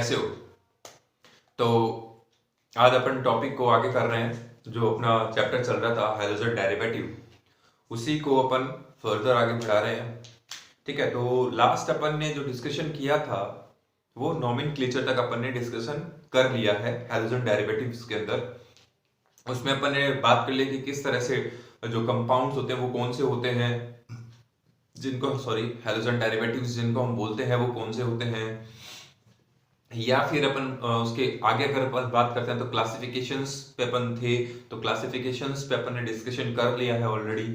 कैसे हो? तो आज अपन टॉपिक को आगे कर रहे हैं। जो अपना चैप्टर चल रहा था हाइड्रोजन डेरिवेटिव, उसी को अपन फर्दर आगे बढ़ा रहे हैं। ठीक है, तो लास्ट अपन ने जो डिस्कशन किया था वो नॉमेनक्लेचर तक अपन ने डिस्कशन कर लिया है हाइड्रोजन डेरिवेटिव्स के अंदर। उसमें अपन ने बात कर ली कि किस तरह से जो कंपाउंड्स होते हैं वो कौन से होते हैं, जिनको हाइड्रोजन डेरिवेटिव्स जिनको हम बोलते हैं वो कौन से होते हैं। या फिर अपन उसके आगे अगर अपन बात करते हैं तो क्लासिफिकेशंस पे अपन थे, तो क्लासिफिकेशंस पे अपन ने डिस्कशन कर लिया है ऑलरेडी,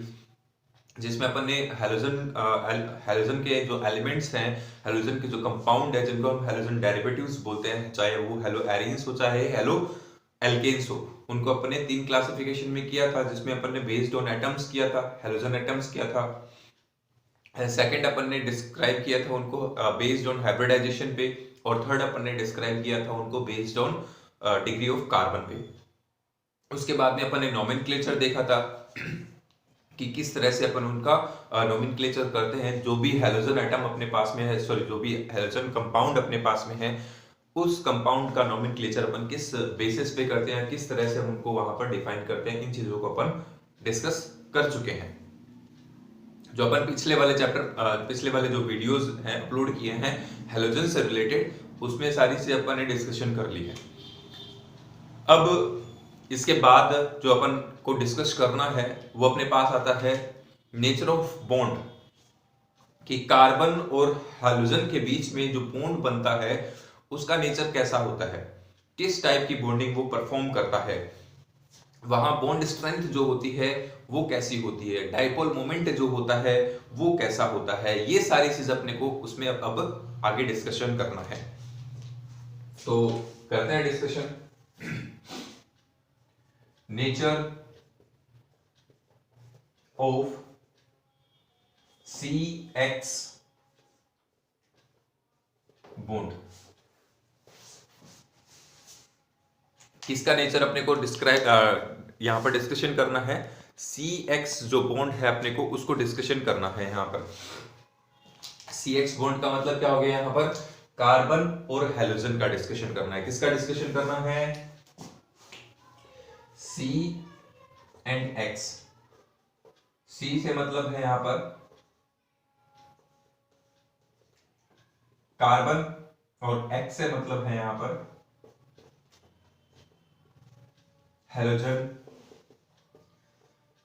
जिसमें अपन ने हैलोजन के जो एलिमेंट्स हैं, हैलोजन के जो कंपाउंड है जिनको हम हैलोजन डेरिवेटिव्स बोलते हैं, चाहे वो हेलो एरीन्स हो चाहे हेलो एल्केन्स हो, उनको अपन ने 3 क्लासिफिकेशन में किया था, जिसमें अपन ने बेस्ड ऑन एटम्स किया था, हैलोजन एटम्स किया था। सेकंड अपन ने डिस्क्राइब किया था उनको बेस्ड ऑन हाइब्रिडाइजेशन पे, और थर्ड अपन ने डिस्क्राइब किया था उनको based on degree of carbon पे। उसके बाद में अपन ने नॉमेनक्लेचर देखा था कि किस तरह से अपन उनका नॉमेनक्लेचर करते हैं। जो भी हैलोजन एटम अपने पास में है, जो भी हैलोजन कंपाउंड अपने पास में है, उस कंपाउंड का नॉमेनक्लेचर अपन किस बेसिस पे करते हैं, किस तरह से हम उनको वहां पर डिफाइन करते हैं, इन चीजों को अपन डिस्कस कर चुके हैं। जो अपन पिछले वाले जो वीडियोस हैं अपलोड किए हैं हैलोजन से रिलेटेड, उसमें सारी चीजें अपन ने डिस्कशन कर ली है। अब इसके बाद जो अपन को डिस्कस करना है वो अपने पास आता है नेचर ऑफ बॉन्ड, कि कार्बन और हाइड्रोजन के बीच में जो बॉन्ड बनता है उसका नेचर कैसा होता है, किस टाइप की बॉन्डिंग वो परफॉर्म करता है, वहां बॉन्ड स्ट्रेंथ जो होती है वो कैसी होती है, डाइपोल मोमेंट जो होता है वो कैसा होता है। ये सारी चीज अपने को उसमें अब आगे डिस्कशन करना है। तो करते हैं discussion. Nature of CX bond, किसका नेचर अपने को डिस्क्राइब यहां पर डिस्कशन करना है। CX जो बॉन्ड है अपने को उसको डिस्कशन करना है। यहां पर CX बॉन्ड का मतलब क्या हो गया, यहां पर कार्बन और हैलोजन का डिस्कशन करना है। किसका डिस्कशन करना है, C एंड X। C से मतलब है यहां पर कार्बन, और X से मतलब है यहां पर हैलोजन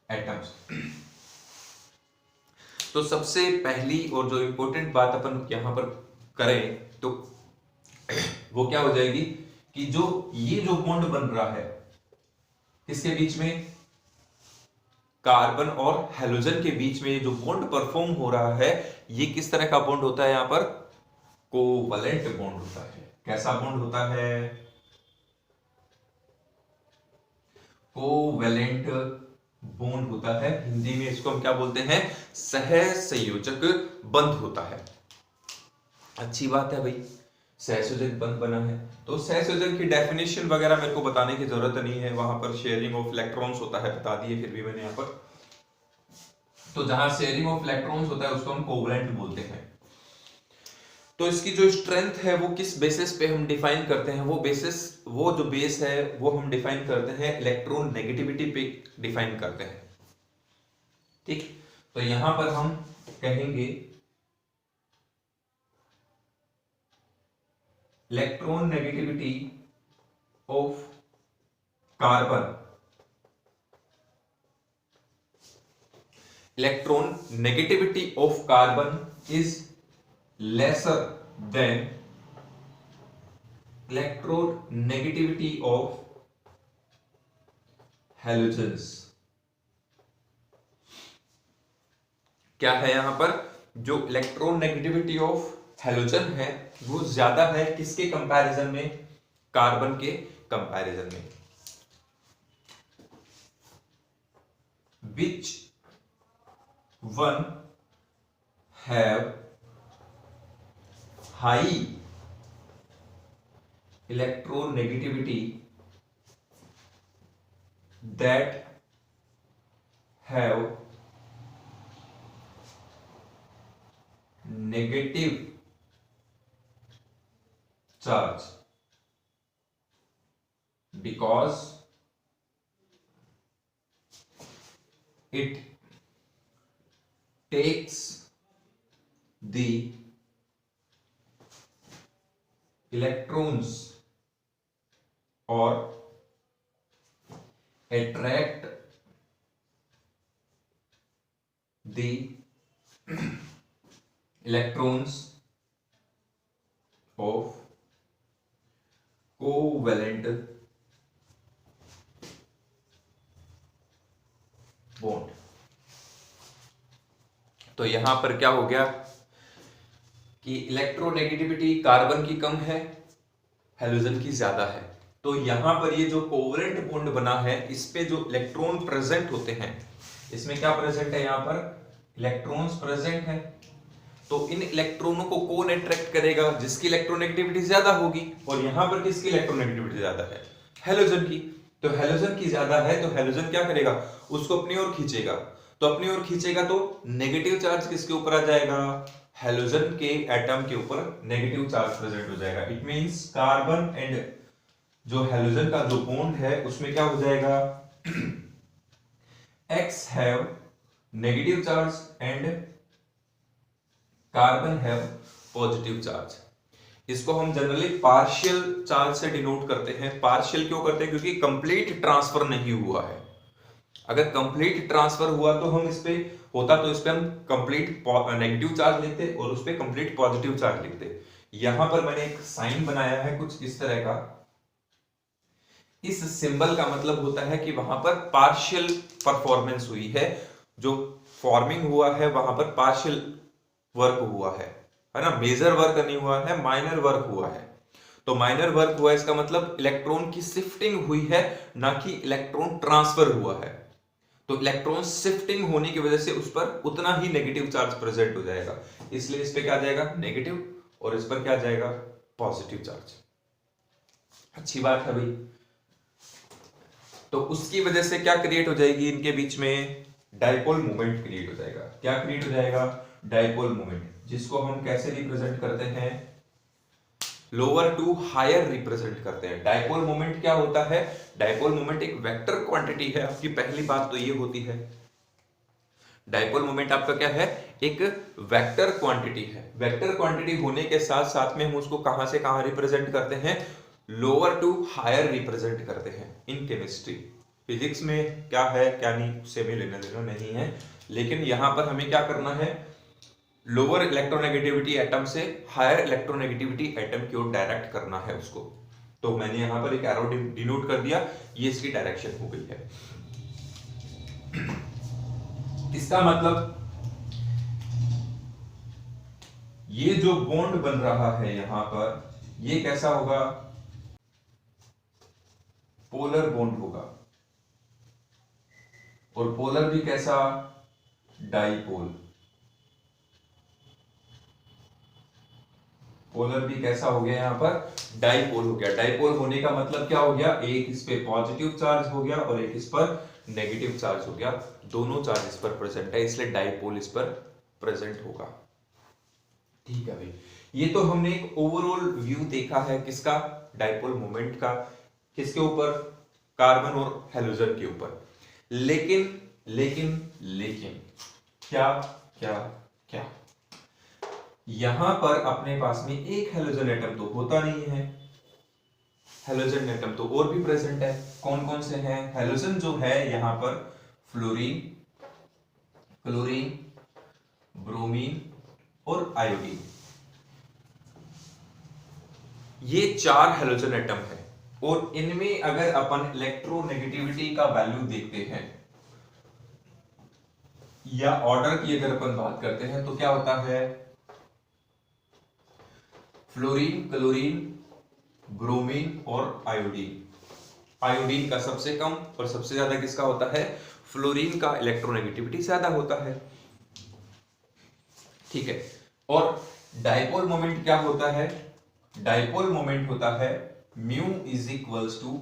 एटम्स। तो सबसे पहली और जो इंपॉर्टेंट बात अपन यहां पर करें तो वो क्या हो जाएगी कि ये जो बॉन्ड बन रहा है किसके बीच में, कार्बन और हैलोजन के बीच में जो बॉन्ड परफॉर्म हो रहा है, ये किस तरह का बॉन्ड होता है, यहां पर कोवैलेंट बॉन्ड होता है। कैसा बॉन्ड होता है, कोवैलेंट बॉन्ड होता है। हिंदी में इसको हम क्या बोलते हैं, सहसंयोजक बंध होता है। अच्छी बात है भाई, सहसंयोजक बंध बना है तो सहसंयोजक की डेफिनेशन वगैरह मेरे को बताने की जरूरत नहीं है, वहां पर शेयरिंग ऑफ इलेक्ट्रॉन्स होता है, बता दिए फिर भी मैंने यहां पर। तो जहां शेयरिंग ऑफ इलेक्ट्रॉन्स होता है उसको हम कोवैलेंट बोलते हैं। तो इसकी जो स्ट्रेंथ है वो किस बेसिस पे हम डिफाइन करते हैं, वो जो बेस है वो हम डिफाइन करते हैं इलेक्ट्रॉन नेगेटिविटी पे डिफाइन करते हैं। ठीक, तो यहां पर हम कहेंगे electron negativity of carbon, electron negativity of carbon is lesser than electron negativity of halogens। क्या है यहां पर, जो इलेक्ट्रॉन नेगेटिविटी ऑफ हैलोजन है वो ज्यादा है किसके कंपैरिजन में, कार्बन के कंपैरिजन में। Which one have high electronegativity that have negative charge because it takes the electrons or attract the electrons of covalent bond। तो यहां पर क्या हो गया कि इलेक्ट्रोनेगेटिविटी कार्बन की कम है, हैलोजन की ज्यादा है। तो यहां पर ये जो कोवलेंट बॉन्ड बना है, इस पे जो इलेक्ट्रॉन प्रेजेंट होते हैं, इसमें क्या प्रेजेंट है, यहां पर इलेक्ट्रॉन्स प्रेजेंट है। तो इन इलेक्ट्रॉनों को कौन अट्रैक्ट करेगा, जिसकी इलेक्ट्रोनेगेटिविटी ज्यादा होगी। और यहां पर किसकी इलेक्ट्रोनेगेटिविटी ज्यादा है, हैलोजन की। तो हैलोजन की ज्यादा है, तो हैलोजन क्या करेगा, उसको अपनी ओर खींचेगा। तो अपनी ओर खींचेगा तो नेगेटिव चार्ज किसके ऊपर आ जाएगा, हैलोजन के एटम के ऊपर नेगेटिव चार्ज प्रेजेंट हो जाएगा। इट मींस कार्बन एंड जो हैलोजन का जो बॉन्ड है उसमें क्या हो जाएगा, X have negative charge and carbon have positive charge. इसको हम जनरली पार्शियल चार्ज से डिनोट करते हैं। पार्शियल क्यों करते हैं, क्योंकि कंप्लीट ट्रांसफर नहीं हुआ है। अगर कंप्लीट ट्रांसफर हुआ तो हम इस पे होता, तो इस पे हम कंप्लीट नेगेटिव चार्ज लिखते और उस पे कंप्लीट पॉजिटिव चार्ज लिखते। यहां पर मैंने एक साइन बनाया है कुछ इस तरह का। इस सिंबल का मतलब होता है कि वहां पर पार्शियल परफॉर्मेंस हुई है, जो फॉर्मिंग हुआ है वहां पर पार्शियल वर्क हुआ है ना, मेजर वर्क नहीं हुआ है, माइनर वर्क हुआ है। तो माइनर वर्क हुआ है, इसका मतलब इलेक्ट्रॉन की शिफ्टिंग हुई है, ना कि इलेक्ट्रॉन ट्रांसफर हुआ है। तो इलेक्ट्रॉन शिफ्टिंग होने की वजह से उस पर उतना ही नेगेटिव चार्ज प्रेजेंट हो जाएगा, इसलिए इस पे क्या जाएगा नेगेटिव, और इस पर क्या जाएगा पॉजिटिव चार्ज। अच्छी बात है भाई। तो उसकी वजह से क्या क्रिएट हो जाएगी, इनके बीच में डाइपोल मोमेंट क्रिएट हो जाएगा। क्या क्रिएट हो जाएगा, डाइपोल मोमेंट, जिसको हम कैसे रिप्रेजेंट करते हैं, लोअर टू हायर रिप्रेजेंट करते हैं। डाइपोल मोमेंट क्या होता है, डाइपोल मोमेंट एक वेक्टर क्वांटिटी है। आपकी पहली बात तो ये होती है, डाइपोल मोमेंट आपका क्या है, एक वेक्टर क्वांटिटी है। वेक्टर क्वांटिटी होने के साथ साथ में हम उसको कहां से कहां रिप्रेजेंट करते हैं, लोअर टू हायर रिप्रेजेंट करते हैं। इन केमिस्ट्री, फिजिक्स में क्या है क्या नहीं उससे भी लेना देना नहीं है, लेकिन यहां पर हमें क्या करना है, लोअर इलेक्ट्रोनेगेटिविटी एटम से हायर इलेक्ट्रोनेगेटिविटी एटम की ओर डायरेक्ट करना है उसको। तो मैंने यहां पर एक एरो डिनोट कर दिया, ये इसकी डायरेक्शन हो गई है। इसका मतलब ये जो बॉन्ड बन रहा है यहां पर, ये कैसा होगा, पोलर बॉन्ड होगा। और पोलर भी कैसा, डाइपोल। पोलर भी कैसा हो गया, यहां पर डाइपोल हो गया। डाइपोल होने का मतलब क्या हो गया, एक इस पे पॉजिटिव चार्ज हो गया और एक इस पर नेगेटिव चार्ज हो गया। दोनों चार्ज इस पर प्रेजेंट है, इसलिए डाइपोल इस पर प्रेजेंट होगा। ठीक है भाई, ये तो हमने एक ओवरऑल व्यू देखा है किसका, डाइपोल मोमेंट का, किसके ऊपर, कार्बन और हैलोजन के ऊपर। लेकिन लेकिन लेकिन क्या क्या क्या, यहां पर अपने पास में एक हैलोजन एटम तो होता नहीं है। हैलोजन एटम तो और भी प्रेजेंट है। कौन कौन से हैं हैलोजन जो है यहां पर, फ्लोरीन, क्लोरीन, ब्रोमीन और आयोडीन। ये 4 हैलोजन एटम है। और इनमें अगर अपन इलेक्ट्रोनेगेटिविटी का वैल्यू देखते हैं, या ऑर्डर की अगर अपन बात करते हैं, तो क्या होता है, फ्लोरीन, क्लोरीन, ब्रोमीन और आयोडीन। आयोडीन का सबसे कम और सबसे ज्यादा किसका होता है, फ्लोरीन का इलेक्ट्रोनेगेटिविटी ज्यादा होता है। ठीक है। और डाइपोल मोमेंट क्या होता है, डाइपोल मोमेंट होता है mu is equals to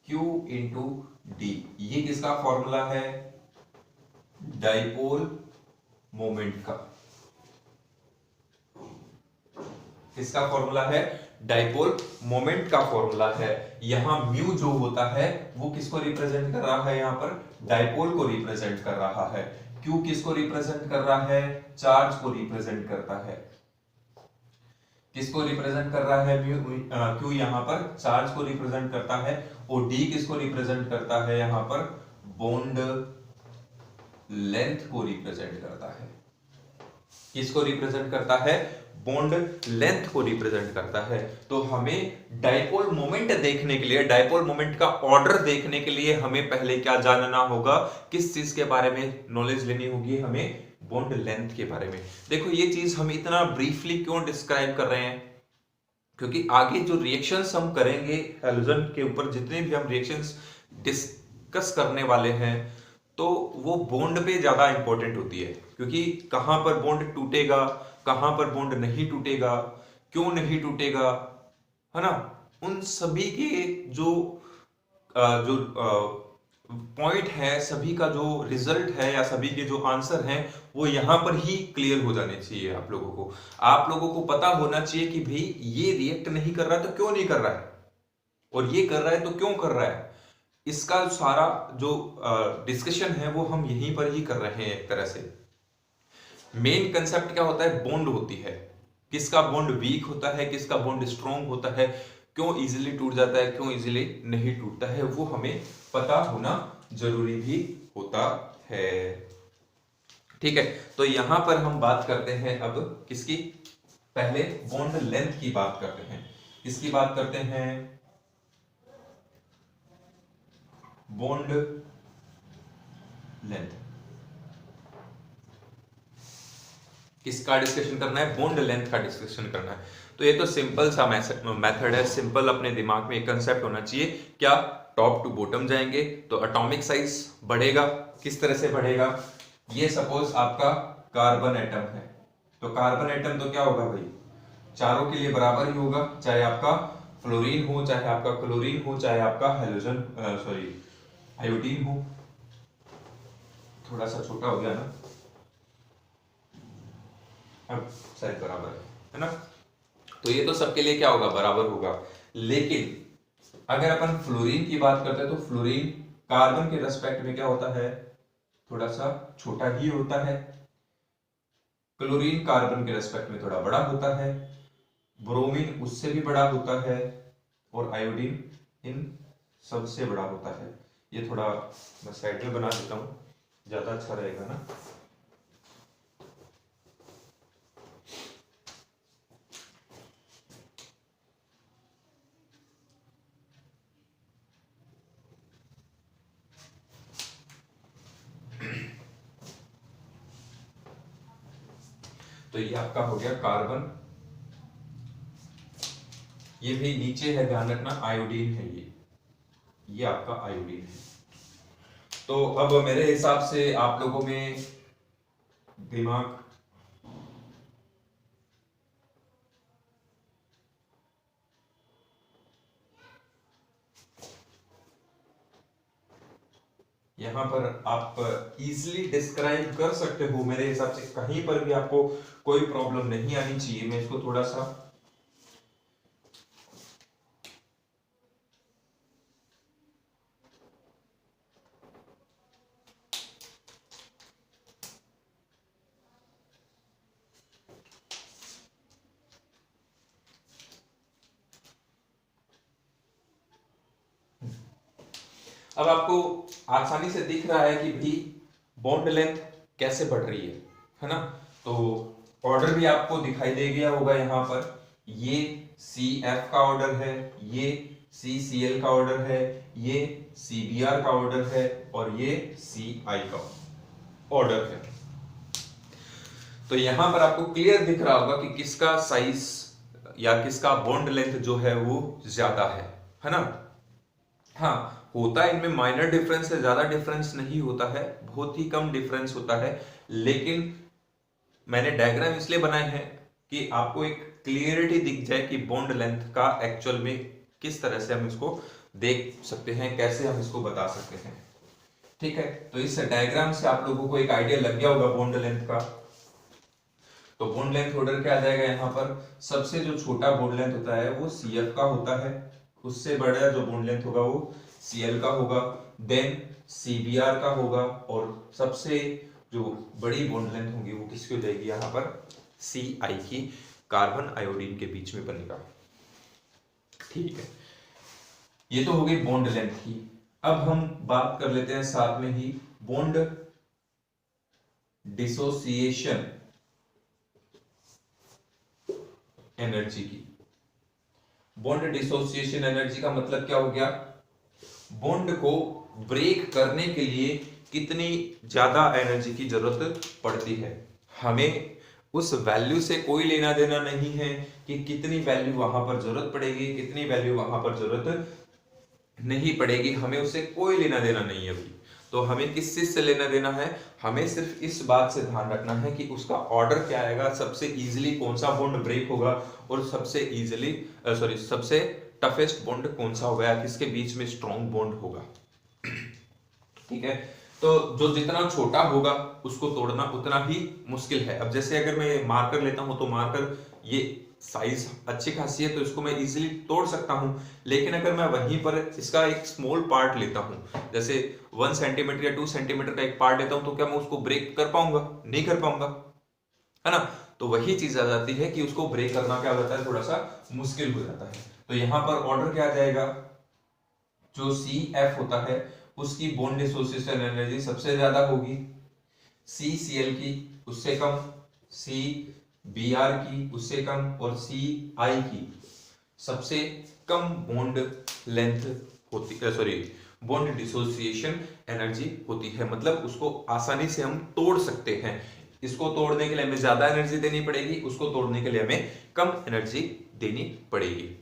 q into d. ये किसका फॉर्मूला है, डाइपोल मोमेंट का। किसका फॉर्मूला है? डाइपोल मोमेंट का फॉर्मूला है। यहां म्यू जो होता है वो किसको रिप्रेजेंट कर रहा है? यहां पर डाइपोल को रिप्रेजेंट कर रहा है। क्यू किसको रिप्रेजेंट कर रहा है? चार्ज को रिप्रेजेंट करता है। किसको रिप्रेजेंट कर रहा है? क्यू यहां पर चार्ज को रिप्रेजेंट करता है। और डी किसको रिप्रेजेंट करता है? यहां पर बॉन्ड लेंथ को रिप्रेजेंट करता है। किसको रिप्रेजेंट करता है? बॉन्ड लेंथ को रिप्रेजेंट करता है। तो हमें डाइपोल मोमेंट देखने के लिए, डाइपोल मोमेंट का ऑर्डर देखने के लिए हमें पहले क्या जानना होगा? किस चीज के बारे में नॉलेज लेनी होगी? हमें बॉन्ड लेंथ के बारे में। देखो ये चीज हम इतना ब्रीफली क्यों डिस्क्राइब कर रहे हैं? क्योंकि आगे जो रिएक्शंस हम करेंगे हैलोजन के ऊपर, जितने भी हम रिएक्शंस डिस्कस करने वाले हैं, तो वो बॉन्ड पे ज्यादा इंपॉर्टेंट होती है। क्योंकि कहां पर बॉन्ड टूटेगा, कहां पर बॉन्ड नहीं टूटेगा, क्यों नहीं टूटेगा, है ना, उन सभी के जो जो पॉइंट है, सभी का जो रिजल्ट है या सभी के जो आंसर हैं, वो यहां पर ही क्लियर हो जाने चाहिए आप लोगों को। आप लोगों को पता होना चाहिए कि भाई ये रिएक्ट नहीं कर रहा तो क्यों नहीं कर रहा है, और ये कर रहा है तो क्यों कर रहा है। इसका सारा जो डिस्कशन है वो हम यहीं पर ही कर रहे हैं। एक तरह से मेन कंसेप्ट क्या होता है? बॉन्ड होती है। किसका बॉन्ड वीक होता है, किसका बॉन्ड स्ट्रॉन्ग होता है, क्यों इजीली टूट जाता है, क्यों इजीली नहीं टूटता है, वो हमें पता होना जरूरी भी होता है। ठीक है, तो यहां पर हम बात करते हैं अब किसकी? पहले बॉन्ड लेंथ की बात करते हैं। किसकी बात करते हैं? Bond length. किसका डिस्कशन करना है? बॉन्ड लेंथ का डिस्कशन करना है। तो ये तो सिंपल सा मेथड है, सिंपल अपने दिमाग में एक कंसेप्ट होना चाहिए। क्या? टॉप टू बॉटम जाएंगे तो एटॉमिक साइज बढ़ेगा। किस तरह से बढ़ेगा? ये सपोज आपका कार्बन एटम है, तो कार्बन एटम तो क्या होगा भाई? चारों के लिए बराबर ही होगा, चाहे आपका फ्लोरीन हो, चाहे आपका क्लोरीन हो, चाहे आपका हैलोजन सॉरी आयोडीन हो। थोड़ा सा छोटा हो गया ना, अब साइज बराबर है ना। तो ये तो सबके लिए क्या होगा? बराबर होगा। लेकिन अगर अपन फ्लोरीन की बात करते हैं तो फ्लोरीन कार्बन के रेस्पेक्ट में क्या होता है? थोड़ा सा छोटा ही होता है। क्लोरीन कार्बन के रेस्पेक्ट में थोड़ा बड़ा होता है। ब्रोमीन उससे भी बड़ा होता है। और आयोडीन इन सबसे बड़ा होता है। ये थोड़ा मैं साइड में बना देता हूं, ज्यादा अच्छा रहेगा ना। तो ये आपका हो गया कार्बन, ये भी नीचे है, ध्यान रखना, आयोडीन है ये आपका आयोडीन है। तो अब मेरे हिसाब से आप लोगों में दिमाग यहां पर आप इजीली डिस्क्राइब कर सकते हो। मेरे हिसाब से कहीं पर भी आपको कोई प्रॉब्लम नहीं आनी चाहिए। मैं इसको थोड़ा सा अब आपको आसानी से दिख रहा है कि भाई बॉन्ड लेंथ कैसे बढ़ रही है ना। तो ऑर्डर भी आपको दिखाई दे गया होगा यहाँ पर। ये CF का ऑर्डर है, ये CCl का ऑर्डर है, ये CBr का ऑर्डर है, और ये CI का ऑर्डर है। तो यहां पर आपको क्लियर दिख रहा होगा कि किसका साइज या किसका बॉन्ड लेंथ जो है वो ज्यादा है ना। हाँ, होता है इनमें माइनर डिफरेंस है, ज्यादा डिफरेंस नहीं होता है, बहुत ही कम डिफरेंस होता है। लेकिन मैंने डायग्राम इसलिए बनाए हैं कि आपको एक क्लियरिटी दिख जाए कि बॉन्ड लेंथ का एक्चुअल में किस तरह से हम इसको देख सकते हैं, कैसे हम इसको बता सकते हैं। ठीक है, तो इस डायग्राम से आप लोगों को एक आइडिया लग गया होगा बॉन्ड लेंथ का। तो बॉन्ड लेंथ ऑर्डर क्या आ जाएगा यहाँ पर, सबसे जो छोटा बॉन्ड लेंथ होता है वो CF का होता है, उससे बड़ा जो बॉन्ड लेंथ होगा वो Cl का होगा, देन CBr का होगा, और सबसे जो बड़ी बॉन्ड लेंथ होगी वो किसकी हो जाएगी यहाँ पर, Ci की, कार्बन आयोडीन के बीच में बनेगा। ठीक है, ये तो हो गई बॉन्ड लेंथ की। अब हम बात कर लेते हैं साथ में ही बॉन्ड डिसोसिएशन एनर्जी की। बॉन्ड डिसोसिएशन एनर्जी का मतलब क्या हो गया, बॉन्ड को ब्रेक करने के लिए कितनी ज्यादा एनर्जी की जरूरत पड़ती है। हमें उस वैल्यू से कोई लेना देना नहीं है कि कितनी वैल्यू वहां पर जरूरत पड़ेगी, कितनी वैल्यू वहां पर जरूरत नहीं पड़ेगी, हमें उससे कोई लेना देना नहीं है अभी। तो हमें किस चीज से लेना देना है, हमें सिर्फ इस बात से ध्यान रखना है कि उसका ऑर्डर क्या आएगा, सबसे इजीली कौन सा बॉन्ड ब्रेक होगा, और सबसे टफेस्ट बॉन्ड कौन सा होगा, किसके बीच में स्ट्रॉन्ग बॉन्ड होगा। ठीक है, तो जो जितना छोटा होगा उसको तोड़ना उतना ही मुश्किल है। अब जैसे अगर मैं मार्कर लेता हूं तो मार्कर ये साइज अच्छी खासी है तो इसको मैं इजीली तोड़ सकता हूं, लेकिन अगर मैं वहीं पर इसका एक स्मॉल पार्ट लेता हूं, जैसे 1 सेंटीमीटर या 2 सेंटीमीटर का एक पार्ट लेता हूं, तो क्या मैं उसको ब्रेक कर पाऊंगा, नहीं कर पाऊंगा, है ना। तो वही चीज आ जाती है कि उसको ब्रेक करना क्या होता है, थोड़ा सा मुश्किल हो जाता है। तो यहां पर ऑर्डर क्या आ जाएगा, जो CF होता है उसकी बॉन्ड डिसोसिएशन एनर्जी सबसे ज्यादा होगी, CCl की उससे कम, CBr की उससे कम, और Ci की सबसे कम बॉन्ड लेंथ होती है, बॉन्ड डिसोसिएशन एनर्जी होती है। मतलब उसको आसानी से हम तोड़ सकते हैं। इसको तोड़ने के लिए हमें ज्यादा एनर्जी देनी पड़ेगी, उसको तोड़ने के लिए हमें कम एनर्जी देनी पड़ेगी।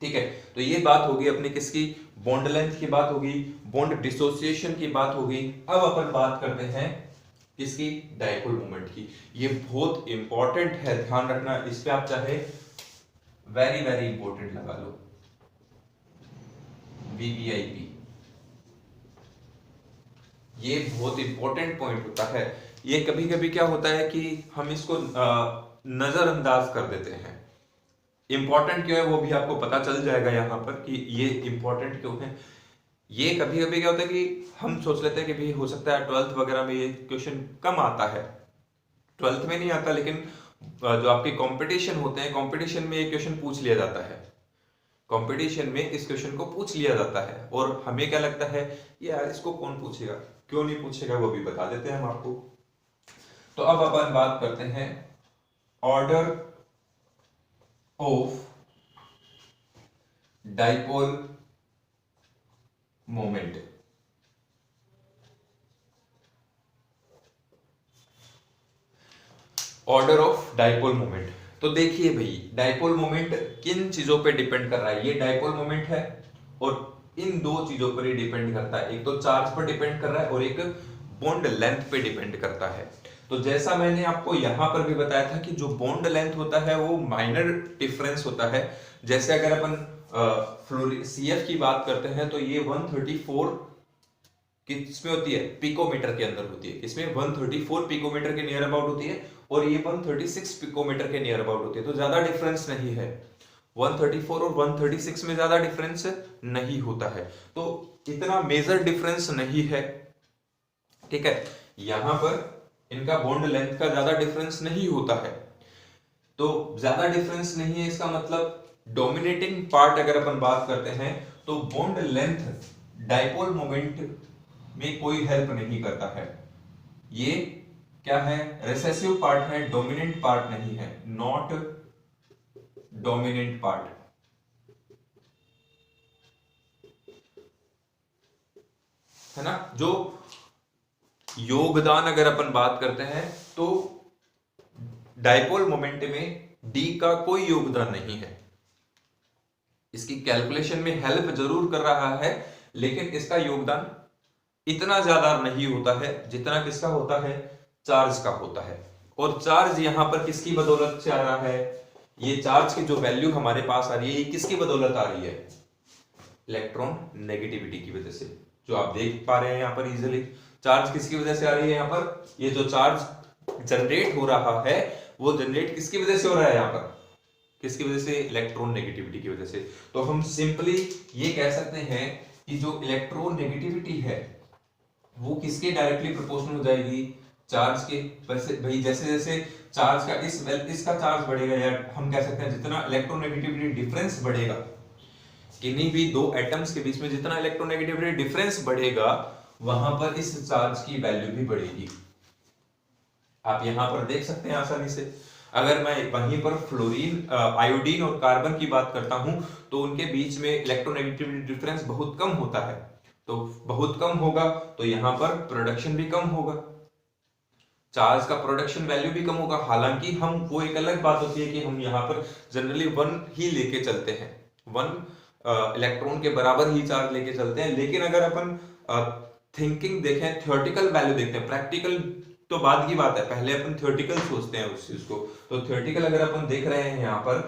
ठीक है, तो ये बात होगी अपनी किसकी, बॉन्ड लेंथ की बात होगी, बॉन्ड डिसोसिएशन की बात होगी। अब अपन बात करते हैं किसकी, डाइपोल मोमेंट की। ये बहुत इंपॉर्टेंट है, ध्यान रखना, इस पे आप चाहे वेरी वेरी इंपॉर्टेंट लगा लो, VVIP। ये बहुत इंपॉर्टेंट पॉइंट होता है। ये कभी कभी क्या होता है कि हम इसको नजरअंदाज कर देते हैं। इंपॉर्टेंट क्यों है वो भी आपको पता चल जाएगा यहाँ पर कि ये इंपॉर्टेंट क्यों है। ये कभी कभी क्या होता है कि हम सोच लेते हैं कि भी हो सकता है 12th वगैरह में ये क्वेश्चन कम आता है, 12th में नहीं आता, लेकिन जो आपके कंपटीशन होते हैं, कंपटीशन में ये क्वेश्चन पूछ लिया जाता है, कंपटीशन में इस क्वेश्चन को पूछ लिया जाता है। और हमें क्या लगता है यार इसको कौन पूछेगा, क्यों नहीं पूछेगा, वो भी बता देते हैं हम आपको। तो अब अपन बात करते हैं order of dipole moment. Order of dipole moment, तो देखिए भाई डाइपोल मोमेंट किन चीजों पे डिपेंड कर रहा है। ये डाइपोल मोमेंट है और इन दो चीजों पर ही डिपेंड करता है, एक तो चार्ज पर डिपेंड कर रहा है और एक बॉन्ड लेंथ पे डिपेंड करता है। तो जैसा मैंने आपको यहां पर भी बताया था कि जो बॉन्ड लेंथ होता है वो माइनर डिफरेंस होता है। जैसे अगर अपन CF की बात करते हैं तो ये 134 किसमें होती है, पिकोमीटर के अंदर होती है, इसमें 134 पिकोमीटर के नियर अबाउट होती है, और ये 136 पिकोमीटर के नियर अबाउट होती है। तो ज्यादा डिफरेंस नहीं है, 134 और 136 में ज्यादा डिफरेंस नहीं होता है, तो इतना मेजर डिफरेंस नहीं है। ठीक है, यहां पर इनका बॉन्ड लेंथ का ज्यादा डिफरेंस नहीं होता है। तो ज्यादा डिफरेंस नहीं है इसका मतलब डोमिनेटिंग पार्ट अगर अपन बात करते हैं तो बॉन्ड लेंथ डाइपोल मोमेंट में कोई हेल्प नहीं करता है। ये क्या है, रिसेसिव पार्ट है, डोमिनेंट पार्ट नहीं है, नॉट डोमिनेंट पार्ट। है ना, जो योगदान अगर अपन बात करते हैं तो डाइपोल मोमेंट में डी का कोई योगदान नहीं है। इसकी कैलकुलेशन में हेल्प जरूर कर रहा है, लेकिन इसका योगदान इतना ज्यादा नहीं होता है जितना किसका होता है, चार्ज का होता है। और चार्ज यहां पर किसकी बदौलत से आ रहा है, ये चार्ज की जो वैल्यू हमारे पास आ रही है ये किसकी बदौलत आ रही है, इलेक्ट्रॉन नेगेटिविटी की वजह से। जो आप देख पा रहे हैं यहां पर इजीली, चार्ज किसकी वजह से आ रही है, यहां पर ये जो चार्ज जनरेट हो रहा है वो जनरेट किसकी वजह से हो रहा है यहाँ पर, किसकी वजह से, इलेक्ट्रॉन नेगेटिविटी की वजह से। तो हम सिंपली ये कह सकते हैं कि जो इलेक्ट्रॉन नेगेटिविटी है वो किसके डायरेक्टली प्रोपोर्शनल हो जाएगी, चार्ज के। वैसे भाई जैसे जैसे चार्ज का इसका चार्ज बढ़ेगा, या हम कह सकते हैं जितना इलेक्ट्रोनेगेटिविटी डिफरेंस बढ़ेगा, किन्हीं भी दो एटम्स के बीच में जितना इलेक्ट्रोनेगेटिविटी डिफरेंस बढ़ेगा, वहां पर इस चार्ज की वैल्यू भी बढ़ेगी। आप यहां पर देख सकते हैं आसानी से। अगर मैं वहीं पर फ्लोरीन, आयोडीन और कार्बन की बात करता हूं, तो उनके बीच में इलेक्ट्रोनेगेटिविटी डिफरेंस बहुत कम होता है। तो बहुत कम होगा तो यहां पर प्रोडक्शन भी कम होगा, चार्ज का प्रोडक्शन वैल्यू भी कम होगा। हालांकि हम, वो एक अलग बात होती है कि हम यहाँ पर जनरली 1 ही लेके चलते हैं, 1 इलेक्ट्रॉन के बराबर ही चार्ज लेके चलते हैं। लेकिन अगर अपन थिंकिंग देखें, थ्योरेटिकल वैल्यू देखते हैं, प्रैक्टिकल तो बाद की बात है, पहले अपन थ्योरेटिकल सोचते हैं उस चीज को। तो थ्योरेटिकल अगर अपन देख रहे हैं यहाँ पर,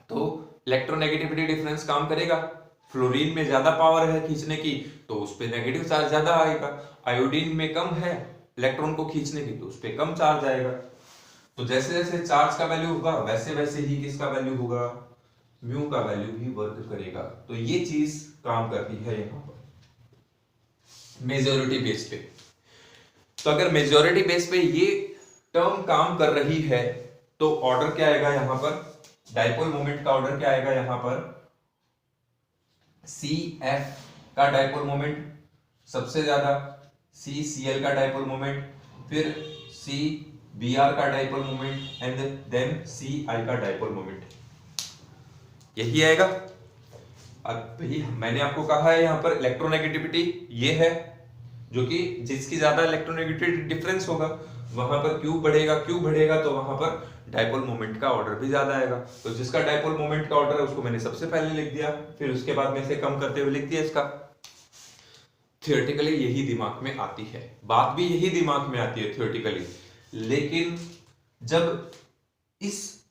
तो इलेक्ट्रोनेगेटिविटी डिफरेंस काम करेगा। फ्लोरीन में ज्यादा पावर है खींचने की, तो उस पर नेगेटिव चार्ज ज्यादा आएगा। आयोडीन में कम है इलेक्ट्रॉन को खींचने की, तो उस पर कम चार्ज आएगा। तो जैसे जैसे चार्ज का वैल्यू होगा, वैसे वैसे ही किसका वैल्यू होगा, म्यू का वैल्यू भी वर्क करेगा। तो ये चीज काम करती है यहाँ पर मेजॉरिटी बेस पे। तो अगर मेजॉरिटी बेस पे ये टर्म काम कर रही है, तो ऑर्डर क्या आएगा यहाँ पर, डाइपोल मोमेंट का ऑर्डर क्या आएगा यहाँ पर, सी एफ का डाइपोल मोमेंट सबसे ज्यादा, सी सी एल का डाइपोल मोमेंट, फिर सी बी आर का डाइपोल मोमेंट, एंड देन सी आई का डाइपोल मोमेंट, यही आएगा। अब मैंने आपको कहा है यहाँ पर इलेक्ट्रोनेगेटिविटी ये है, जो कि जिसकी ज्यादा इलेक्ट्रोनेगेटिविटी डिफरेंस होगा वहां पर क्यू बढ़ेगा, क्यू बढ़ेगा तो वहां पर डाइपोल मोमेंट का ऑर्डर भी ज्यादा आएगा। तो जिसका डाइपोल मोमेंट का ऑर्डर है उसको मैंने सबसे पहले लिख दिया, फिर उसके बाद में से कम करते हुए लिख दिया इसका। थियोरेटिकली यही दिमाग में आती है, बात भी यही दिमाग में आती है थियोरेटिकली। लेकिन जब इस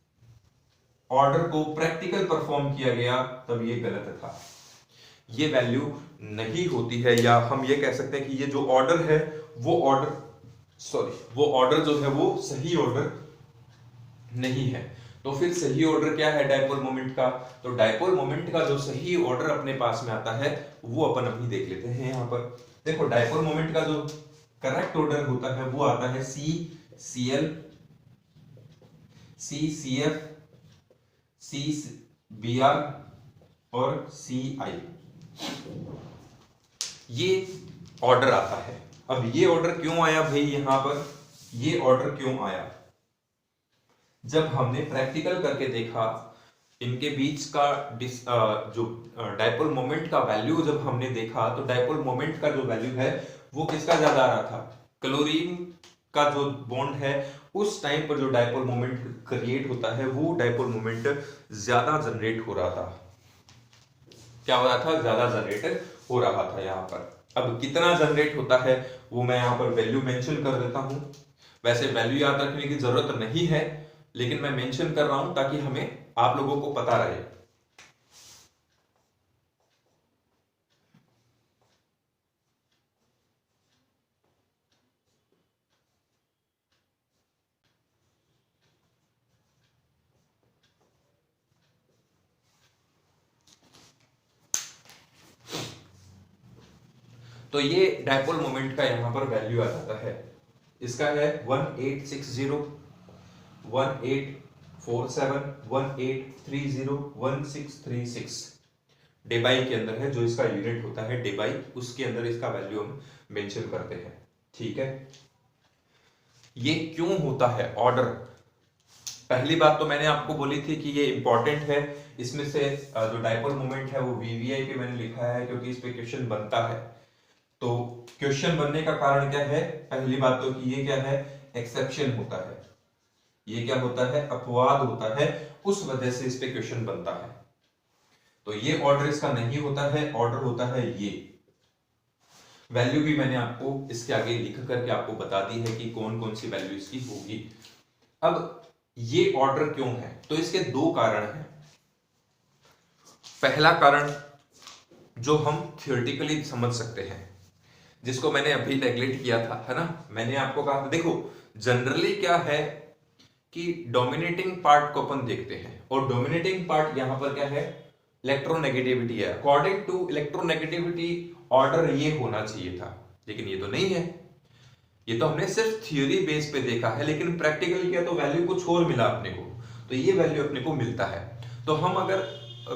ऑर्डर को प्रैक्टिकल परफॉर्म किया गया तब ये गलत था, ये वैल्यू नहीं होती है। या हम ये कह सकते हैं कि ये जो ऑर्डर है वो ऑर्डर जो है वो सही ऑर्डर नहीं है। तो फिर सही ऑर्डर क्या है डाइपोल मोमेंट का, तो डाइपोल मोमेंट का जो सही ऑर्डर अपने पास में आता है वो अपन अभी देख लेते हैं। यहाँ पर देखो डाइपोल मोमेंट का जो करेक्ट ऑर्डर होता है वो आता है C C L, C C F, C B R और सी आई, ये ऑर्डर आता है। अब ये ऑर्डर क्यों आया भाई, यहां पर ये ऑर्डर क्यों आया, जब हमने प्रैक्टिकल करके देखा इनके बीच का जो डाइपोल मोमेंट का वैल्यू जब हमने देखा, तो डाइपोल मोमेंट का जो वैल्यू है वो किसका ज्यादा आ रहा था, क्लोरीन का जो बॉन्ड है उस टाइम पर जो डाइपोल मोमेंट क्रिएट होता है वो डाइपोल मोमेंट ज्यादा जनरेट हो रहा था। क्या हो रहा था, ज्यादा जनरेट हो रहा था यहाँ पर। अब कितना जनरेट होता है वो मैं यहाँ पर वैल्यू मेंशन कर देता हूं। वैसे वैल्यू याद रखने की जरूरत नहीं है, लेकिन मैं मेंशन कर रहा हूं ताकि हमें आप लोगों को पता रहे। तो ये डाइपोल मोमेंट का यहां पर वैल्यू आ जाता है, इसका है 1860, 1847, 1830, 1636 डेबाई के अंदर है, जो इसका यूनिट होता है डेबाई, उसके अंदर इसका वैल्यू हम मेंशन करते हैं। ठीक है, ये क्यों होता है ऑर्डर, पहली बात तो मैंने आपको बोली थी कि ये इंपॉर्टेंट है। इसमें से जो डाइपोल मोमेंट है वो वीवीआई पे मैंने लिखा है क्योंकि इस पे क्वेश्चन बनता है। तो क्वेश्चन बनने का कारण क्या है, पहली बात तो कि ये क्या है, एक्सेप्शन होता है, ये क्या होता है, अपवाद होता है, उस वजह से इस पे क्वेश्चन बनता है। तो ये ऑर्डर इसका नहीं होता है, ऑर्डर होता है ये। वैल्यू भी मैंने आपको इसके आगे लिख करके आपको बता दी है कि कौन कौन सी वैल्यू इसकी होगी। अब ये ऑर्डर क्यों है, तो इसके दो कारण हैं। पहला कारण जो हम थियोरेटिकली समझ सकते हैं, जिसको मैंने अभी नेगलेक्ट किया था, है ना, मैंने आपको कहा था देखो जनरली क्या है कि डोमिनेटिंग पार्ट को अपन देखते हैं, और डोमिनेटिंग पार्ट यहां पर क्या है, इलेक्ट्रोनेगेटिविटी है। अकॉर्डिंग टू इलेक्ट्रोनेगेटिविटी ऑर्डर ये होना चाहिए था, लेकिन ये तो नहीं है। ये तो हमने सिर्फ थ्योरी बेस पे देखा है, लेकिन प्रैक्टिकली क्या तो वैल्यू कुछ और मिला अपने को, तो ये वैल्यू अपने को मिलता है। तो हम अगर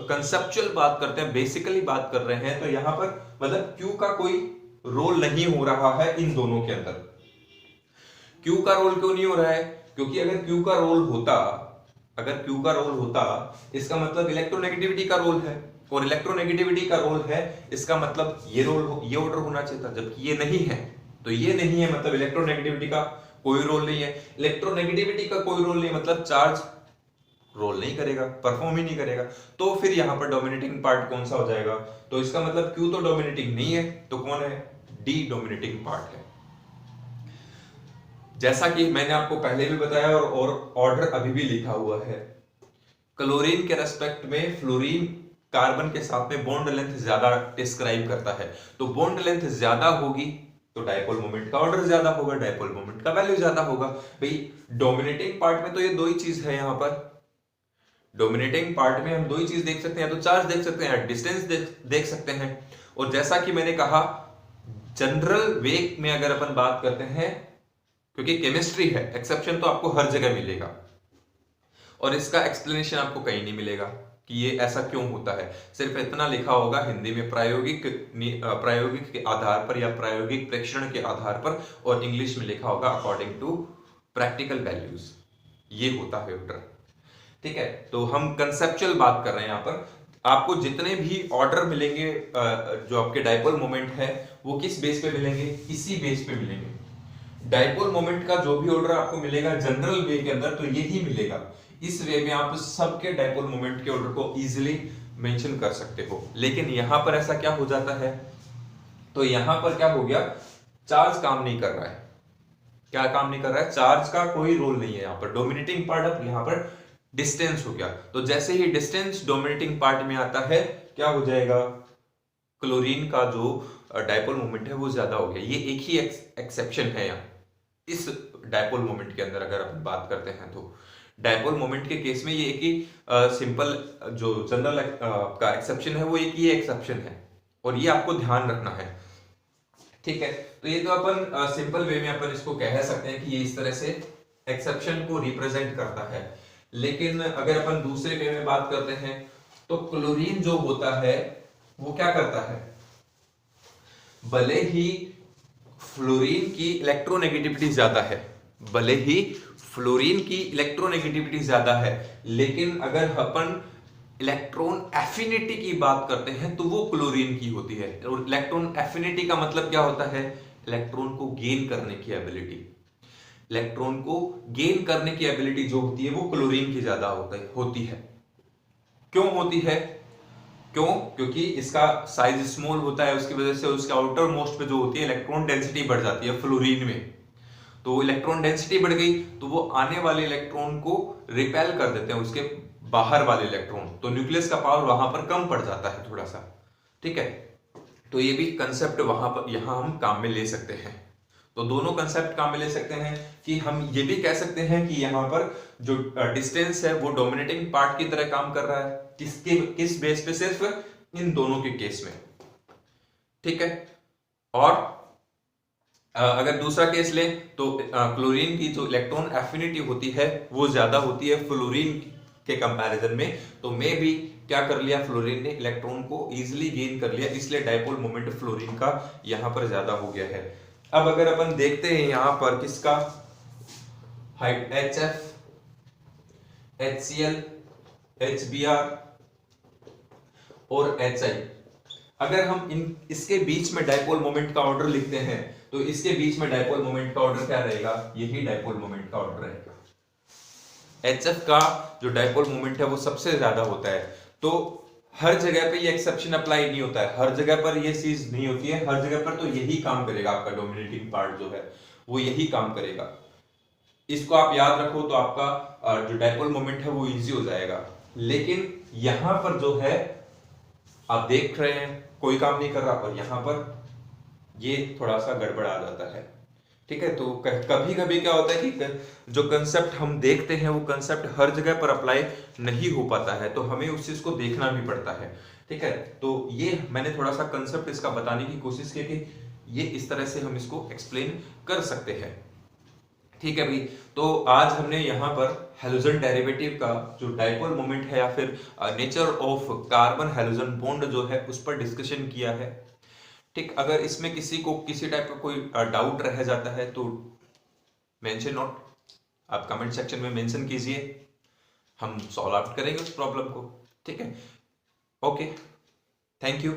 कंसेप्चुअल बात करते हैं, बेसिकली बात कर रहे हैं, तो यहां पर मतलब Q का कोई रोल नहीं हो रहा है इन दोनों के अंदर। Q का रोल क्यों नहीं हो रहा है? क्योंकि अगर Q का रोल होता, अगर Q का रोल होता, इसका मतलब इलेक्ट्रोनेगेटिविटी का रोल है, और इलेक्ट्रोनेगेटिविटी का रोल है, इसका मतलब ये रोल, ये ऑर्डर होना चाहिए था, जबकि ये नहीं है। तो ये नहीं है मतलब इलेक्ट्रोनेगेटिविटी का कोई रोल नहीं है। इलेक्ट्रोनेगेटिविटी का कोई रोल नहीं मतलब चार्ज रोल नहीं करेगा, परफॉर्म ही नहीं करेगा। तो फिर यहां पर डोमिनेटिंग पार्ट कौन सा हो जाएगा? तो इसका मतलब Q तो डोमिनेटिंग नहीं है, तो कौन है? D डोमिनेटिंग पार्ट है। जैसा कि मैंने आपको पहले भी बताया और ऑर्डर अभी भी लिखा हुआ है, क्लोरीन के रेस्पेक्ट में फ्लोरीन कार्बन के साथ में बॉन्ड लेंथ ज्यादा डिस्क्राइब करता है। तो बॉन्ड लेंथ ज्यादा होगी तो डायपोल मोमेंट का ऑर्डर ज्यादा होगा, डायपोल मोमेंट का वैल्यू ज्यादा होगा। भाई डोमिनेटिंग पार्ट में तो ये दो ही चीज है। यहां पर डोमिनेटिंग पार्ट में हम दो ही चीज देख सकते हैं, या तो चार्ज देख सकते हैं या डिस्टेंस देख सकते हैं। और जैसा कि मैंने कहा, जनरल वे में अगर अपन बात करते हैं, क्योंकि केमिस्ट्री है, एक्सेप्शन तो आपको हर जगह मिलेगा, और इसका एक्सप्लेनेशन आपको कहीं नहीं मिलेगा कि ये ऐसा क्यों होता है। सिर्फ इतना लिखा होगा हिंदी में प्रायोगिक के आधार पर या प्रायोगिक प्रेक्षण के आधार पर, और इंग्लिश में लिखा होगा अकॉर्डिंग टू प्रैक्टिकल वैल्यूज। ये होता है ऑर्डर, ठीक है। तो हम कंसेप्चुअल बात कर रहे हैं यहाँ पर। आपको जितने भी ऑर्डर मिलेंगे जो आपके डायपोल मोमेंट है, वो किस बेस पे मिलेंगे? इसी बेस पे मिलेंगे। डायपोल मोमेंट का जो भी ऑर्डर आपको मिलेगा जनरल वे के अंदर, तो यही मिलेगा। इस वे में आप सबके डायपोल मोमेंट के ऑर्डर को इजीली मेंशन कर सकते हो। लेकिन यहां पर ऐसा क्या हो जाता है? तो यहां पर क्या हो गया, चार्ज काम नहीं कर रहा है। क्या काम नहीं कर रहा है? चार्ज का कोई रोल नहीं है यहां पर। डोमिनेटिंग पार्ट अब यहां पर डिस्टेंस हो गया। तो जैसे ही डिस्टेंस डोमिनेटिंग पार्ट में आता है, क्या हो जाएगा? क्लोरीन का जो डायपोल मोमेंट है वो ज्यादा हो गया। ये एक ही एक्सेप्शन है यहाँ इस डायपोल मोमेंट के अंदर। अगर अपन बात करते हैं तो डायपोल मोमेंट के केस में ये एक ही सिंपल जो जनरल का एक्सेप्शन है, वो एक ही एक्सेप्शन है, और ये आपको ध्यान रखना है, ठीक है। तो ये तो अपन सिंपल वे में अपन इसको कह सकते हैं कि ये इस तरह से एक्सेप्शन को रिप्रेजेंट करता है। लेकिन अगर अपन दूसरे वे में बात करते हैं, तो क्लोरीन जो होता है वो क्या करता है? भले ही फ्लोरीन की इलेक्ट्रोनेगेटिविटी ज्यादा है, भले ही फ्लोरीन की इलेक्ट्रोनेगेटिविटी ज्यादा है, लेकिन अगर अपन इलेक्ट्रॉन एफिनिटी की बात करते हैं तो वो क्लोरीन की होती है। और इलेक्ट्रॉन एफिनिटी का मतलब क्या होता है? इलेक्ट्रॉन को गेन करने की एबिलिटी। इलेक्ट्रॉन को गेन करने की एबिलिटी जो होती है वो क्लोरीन की ज्यादा होती है। क्यों होती है? क्यों? क्योंकि इसका साइज स्मॉल होता है, उसकी वजह से उसके आउटर मोस्ट पे जो होती है इलेक्ट्रॉन डेंसिटी बढ़ जाती है फ्लोरीन में। तो इलेक्ट्रॉन डेंसिटी बढ़ गई तो वो आने वाले इलेक्ट्रॉन को रिपेल कर देते हैं, उसके बाहर वाले इलेक्ट्रॉन। तो न्यूक्लियस का पावर वहां पर कम पड़ जाता है थोड़ा सा, ठीक है। तो ये भी कंसेप्ट वहां पर यहां हम काम में ले सकते हैं। तो दोनों कंसेप्ट काम में ले सकते हैं कि हम ये भी कह सकते हैं कि यहाँ पर जो डिस्टेंस है वो डोमिनेटिंग पार्ट की तरह काम कर रहा है। किस बेस पे? सिर्फ इन दोनों के केस में, ठीक है। और अगर दूसरा केस ले तो क्लोरीन की जो इलेक्ट्रॉन एफिनिटी होती है वो ज्यादा होती है फ्लोरीन के कंपैरिजन में। तो मे भी क्या कर लिया, फ्लोरीन ने इलेक्ट्रॉन को इजीली गेन कर लिया, इसलिए डायपोल मोमेंट फ्लोरीन का यहां पर ज्यादा हो गया है। अब अगर अपन देखते हैं यहां पर किसका हाइट, HF, HCl, HBr और HI, अगर हम इसके बीच में डायपोल मोमेंट का ऑर्डर लिखते हैं तो इसके बीच में डायपोल मोमेंट का ऑर्डर क्या रहेगा? यही डायपोल मोमेंट का ऑर्डर रहेगा। HF का जो डायपोल मोमेंट है वो सबसे ज्यादा होता है। तो हर जगह पे ये एक्सेप्शन अप्लाई नहीं होता है, हर जगह पर ये चीज नहीं होती है। हर जगह पर तो यही काम करेगा, आपका डोमिनेटिंग पार्ट जो है वो यही काम करेगा। इसको आप याद रखो तो आपका जो डायपोल मोमेंट है वो इजी हो जाएगा। लेकिन यहां पर जो है आप देख रहे हैं कोई काम नहीं कर रहा, और यहां पर ये थोड़ा सा गड़बड़ा जाता है। ठीक है। तो कभी कभी क्या होता है कि जो कंसेप्ट हम देखते हैं वो कंसेप्ट हर जगह पर अप्लाई नहीं हो पाता है, तो हमें उस चीज को देखना भी पड़ता है। ठीक है। तो ये मैंने थोड़ा सा कंसेप्ट इसका बताने की कोशिश की कि ये इस तरह से हम इसको एक्सप्लेन कर सकते हैं। ठीक है भाई। तो आज हमने यहाँ पर हेलोजन डेरिवेटिव का जो डाइपोल मोमेंट है या फिर nature of carbon halogen bond जो है उस पर डिस्कशन किया है। ठीक। अगर इसमें किसी को किसी टाइप का कोई डाउट रह जाता है तो मेंशन नोट, आप कमेंट सेक्शन में मेंशन कीजिए, हम सॉल्व आउट करेंगे उस प्रॉब्लम को। ठीक है। Okay, thank you.